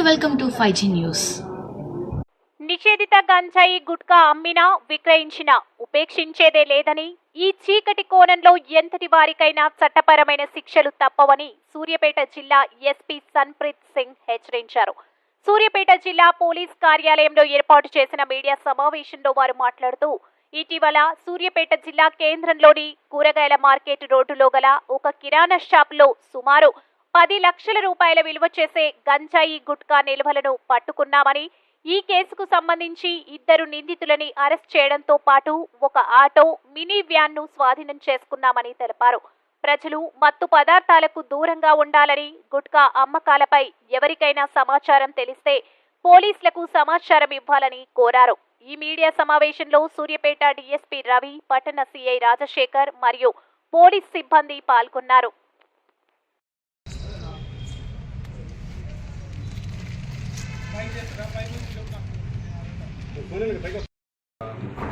welcome to 5G News. నిషేధిత గంజాయి గుట్కా అమ్మినా విక్రయించినా ఉపేక్షించేదే లేదని, ఈ చీకటి కోణంలో ఎంతటి వారికైనా చట్టపరమైన శిక్షలు తప్పవని సూర్యాపేట జిల్లా ఎస్పీ సన్ప్రీత్ సింగ్ హెచ్చరించారు. సూర్యాపేట జిల్లా పోలీస్ కార్యాలయంలో ఏర్పాటు చేసిన మీడియా సమావేశంలో వారు మాట్లాడుతూ, ఇటీవల సూర్యాపేట జిల్లా కేంద్రంలోని కూరగాయల మార్కెట్ రోడ్డులో గల ఒక కిరాణా షాపులో సుమారు 10 లక్షల రూపాయల విలువ చేసే గంజాయి గుట్కా నిల్వలను పట్టుకున్నామని, ఈ కేసుకు సంబంధించి 2 నిందితులని అరెస్ట్ చేయడంతో పాటు ఒక ఆటో, మినీ వ్యాన్ ను స్వాధీనం చేసుకున్నామని తెలిపారు. ప్రజలు మత్తు పదార్థాలకు దూరంగా ఉండాలని, గుట్కా అమ్మకాలపై ఎవరికైనా సమాచారం తెలిస్తే పోలీసులకు సమాచారం ఇవ్వాలని కోరారు. ఈ మీడియా సమావేశంలో సూర్యాపేట డీఎస్పీ రవి, పట్టణ సిఐ రాజశేఖర్ మరియు పోలీస్ సిబ్బంది పాల్గొన్నారు.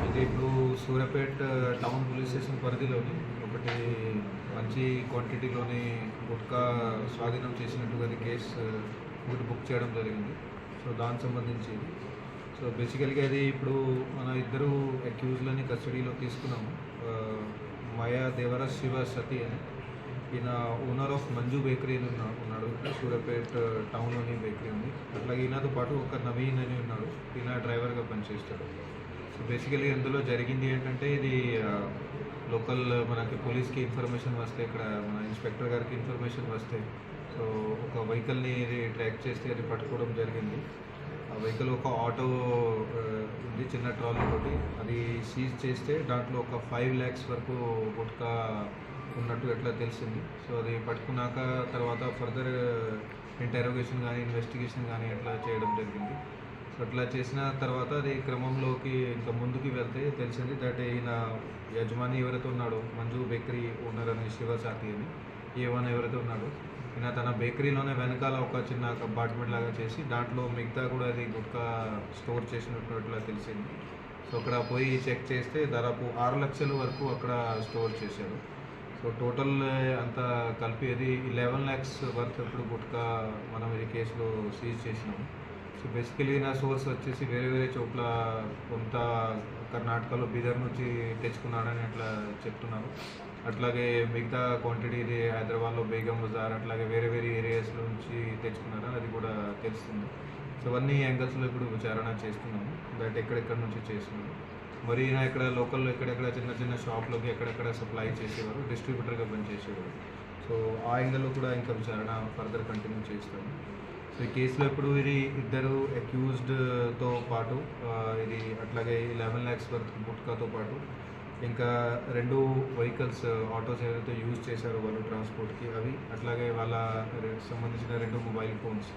ఇది ఇప్పుడు సూర్యాపేట టౌన్ పోలీస్ స్టేషన్ పరిధిలోని ఒకటి మంచి క్వాంటిటీలోని గుట్కా స్వాధీనం చేసినట్టుగా కేసు ఒకటి బుక్ చేయడం జరిగింది. సో దానికి సంబంధించి బేసికల్గా అది ఇప్పుడు మన 2 అక్యూజ్లని కస్టడీలో తీసుకున్నాము. మాయా దేవరా శివ సతీ అని, ఈయన ఓనర్ ఆఫ్ మంజు బేకరీ అని ఉన్నాడు. సూర్యాపేట టౌన్లోని బేకరీ ఉంది. అట్లాగే ఈయనతో పాటు ఒక నవీన్ అని ఉన్నాడు, ఈయన డ్రైవర్గా పనిచేస్తాడు. సో బేసికలీ ఇందులో జరిగింది ఏంటంటే, ఇది లోకల్ మనకి పోలీస్కి ఇన్ఫర్మేషన్ వస్తే, ఇక్కడ మన ఇన్స్పెక్టర్ గారికి ఇన్ఫర్మేషన్ వస్తే, సో ఒక వెహికల్ని ఇది ట్రాక్ చేస్తే అది పట్టుకోవడం జరిగింది. ఆ వెహికల్ ఒక ఆటో ఉంది, చిన్న ట్రాలీ తోటి, అది సీజ్ చేస్తే దాంట్లో ఒక 5 lakhs వరకు గుట్కా ఉన్నట్టు ఎట్లా తెలిసింది. సో అది పట్టుకున్నాక తర్వాత ఫర్దర్ ఇంటరోగేషన్ కానీ ఇన్వెస్టిగేషన్ కానీ ఎట్లా చేయడం జరిగింది. సో అట్లా చేసిన తర్వాత అది క్రమంలోకి ఇంకా ముందుకు వెళ్తే తెలిసింది దట్ ఈయన యజమాని ఎవరైతే ఉన్నాడో, మంజు బేకరీ ఓనర్ అని శివసాతి అని ఏవన్ ఎవరైతే ఉన్నాడో, ఈయన తన బేకరీలోనే వెనకాల ఒక చిన్న కంపార్ట్మెంట్ లాగా చేసి దాంట్లో మిగతా కూడా అది గుట్కా స్టోర్ చేసినట్టు అట్లా తెలిసింది. సో అక్కడ పోయి చెక్ చేస్తే దాదాపు 6 లక్షల వరకు అక్కడ స్టోర్ చేశారు. సో టోటల్ అంతా కలిపి అది 11 lakhs వర్త్ ఇప్పుడు గుట్కా మనం ఈ కేసులో సీజ్ చేసినాము. సో బేసికలీ నా సోర్స్ వచ్చేసి వేరే చోట్ల, కొంత కర్ణాటకలో బీదర్ నుంచి తెచ్చుకున్నాడని అట్లా చెప్తున్నారు. అట్లాగే మిగతా క్వాంటిటీ ఇది హైదరాబాద్లో బేగం బజార్, అట్లాగే వేరే ఏరియాస్ నుంచి తెచ్చుకున్నారని అది కూడా తెలుస్తుంది. సో అన్ని యాంగిల్స్లో ఇప్పుడు విచారణ చేస్తున్నాము, బట్ ఎక్కడెక్కడ నుంచి చేస్తున్నాము. మరి ఈయన ఇక్కడ లోకల్లో ఎక్కడెక్కడ చిన్న షాప్లోకి ఎక్కడెక్కడ సప్లై చేసేవారు, డిస్ట్రిబ్యూటర్గా పనిచేసేవారు. సో ఆ యాంగిల్లో కూడా ఇంకా విచారణ ఫర్దర్ కంటిన్యూ చేస్తాము. సో ఈ కేసులో ఇప్పుడు ఇది 2 అక్యూజ్డ్తో పాటు ఇది అట్లాగే 11 lakhs వర్త్ గుట్కాతో పాటు ఇంకా 2 వెహికల్స్, ఆటోస్ ఏదైతే యూజ్ చేశారో వాళ్ళు ట్రాన్స్పోర్ట్కి, అవి అట్లాగే వాళ్ళ సంబంధించిన 2 మొబైల్ ఫోన్స్,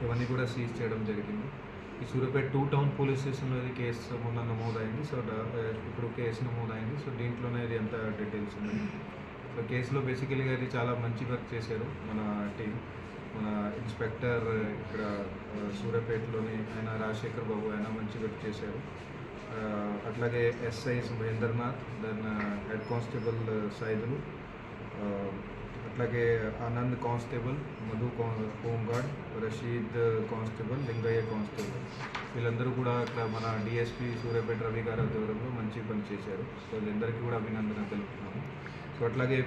ఇవన్నీ కూడా సీజ్ చేయడం జరిగింది. ఈ సూర్యాపేట 2 టౌన్ పోలీస్ స్టేషన్లో ఇది కేసు మొన్న నమోదైంది. సో ఇప్పుడు కేసు నమోదైంది. సో దీంట్లోనే ఇది ఎంత డీటెయిల్స్ ఉన్నాయి. సో కేసులో బేసికలీగా ఇది చాలా మంచి వర్క్ చేశారు మన టీం. మన ఇన్స్పెక్టర్ ఇక్కడ సూర్యాపేటలోని ఆయన రాజశేఖర్ బాబు, ఆయన మంచి వర్క్ చేశారు. అట్లాగే SI Mahendranath, then head constable Saidulu, అట్లాగే Anand constable, Madhu home guard, Rasheed constable, Lingaiah constable, వీళ్ళందరూ కూడా ఇక్కడ మన డిఎస్పీ సూర్యాపేట రవి గారి ఆధ్వర్యంలో మంచి పని చేశారు. సో వీళ్ళందరికీ కూడా అభినందన తెలుపుతున్నాము. సో అట్లాగే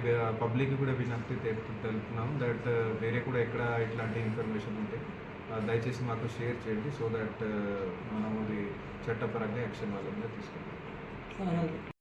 పబ్లిక్కి కూడా విజ్ఞప్తి తెలుపుతున్నాము దట్ వేరే కూడా ఎక్కడ ఇట్లాంటి ఇన్ఫర్మేషన్ ఉంటే దయచేసి మాకు షేర్ చేయండి. సో దట్ మనము చట్టపరంగా యాక్షన్ వాళ్ళ మీద తీసుకుంటాం.